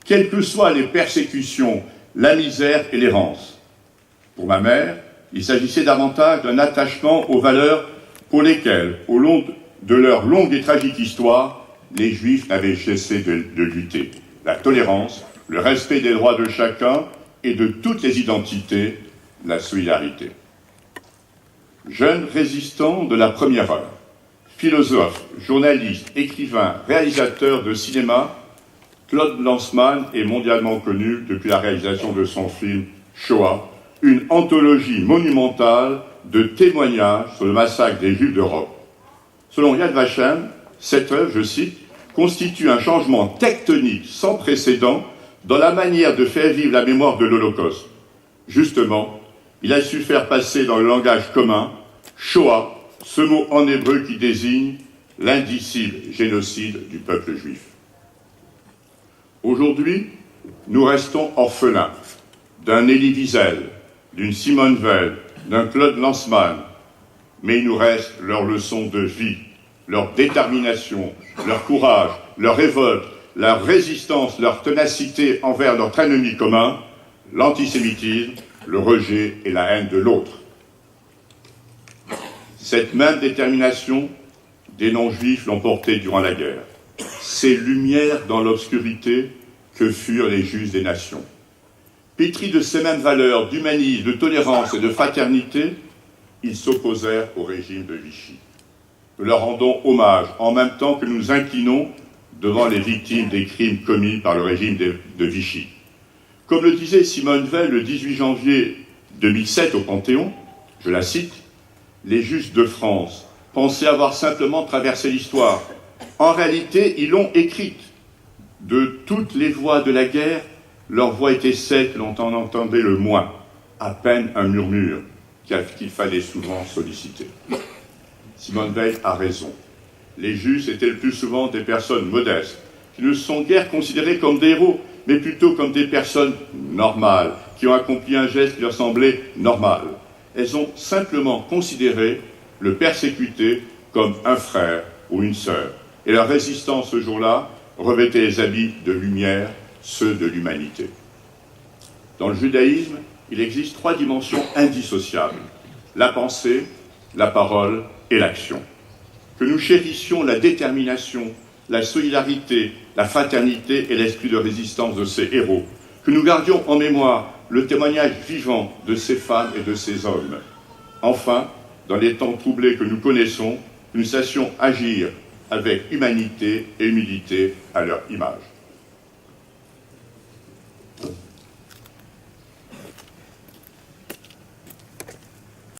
quelles que soient les persécutions, la misère et l'errance. Pour ma mère, il s'agissait davantage d'un attachement aux valeurs pour lesquelles, au long de leur longue et tragique histoire, les Juifs n'avaient cessé de lutter. La tolérance, le respect des droits de chacun et de toutes les identités, la solidarité. Jeune résistant de la première heure, philosophe, journaliste, écrivain, réalisateur de cinéma, Claude Lanzmann est mondialement connu depuis la réalisation de son film Shoah, une anthologie monumentale de témoignages sur le massacre des Juifs d'Europe. Selon Yad Vashem, cette œuvre, je cite, constitue un changement tectonique sans précédent dans la manière de faire vivre la mémoire de l'Holocauste. Justement, il a su faire passer dans le langage commun Shoah, ce mot en hébreu qui désigne l'indicible génocide du peuple juif. Aujourd'hui, nous restons orphelins d'un Elie Wiesel, d'une Simone Weil, d'un Claude Lanzmann, mais il nous reste leurs leçons de vie, leur détermination, leur courage, leur révolte, leur résistance, leur ténacité envers notre ennemi commun, l'antisémitisme, le rejet et la haine de l'autre. Cette même détermination, des non-juifs l'ont portée durant la guerre. Ces lumières dans l'obscurité que furent les Juifs des nations. Pétris de ces mêmes valeurs d'humanisme, de tolérance et de fraternité, ils s'opposèrent au régime de Vichy. Nous leur rendons hommage en même temps que nous inclinons devant les victimes des crimes commis par le régime de Vichy. Comme le disait Simone Weil le 18 janvier 2007 au Panthéon, je la cite, « Les Juifs de France pensaient avoir simplement traversé l'histoire. En réalité, ils l'ont écrite. De toutes les voix de la guerre, leur voix était celle que l'on en entendait le moins, à peine un murmure qu'il fallait souvent solliciter. » Simone Weil a raison. Les Juifs étaient le plus souvent des personnes modestes, qui ne sont guère considérées comme des héros, mais plutôt comme des personnes normales, qui ont accompli un geste qui leur semblait normal. Elles ont simplement considéré le persécuté comme un frère ou une sœur. Et leur résistance ce jour-là revêtait les habits de lumière, ceux de l'humanité. Dans le judaïsme, il existe 3 dimensions indissociables. La pensée, la parole et l'action. Que nous chérissions la détermination, la solidarité, la fraternité et l'esprit de résistance de ces héros. Que nous gardions en mémoire le témoignage vivant de ces femmes et de ces hommes. Enfin, dans les temps troublés que nous connaissons, nous sachions agir avec humanité et humilité à leur image.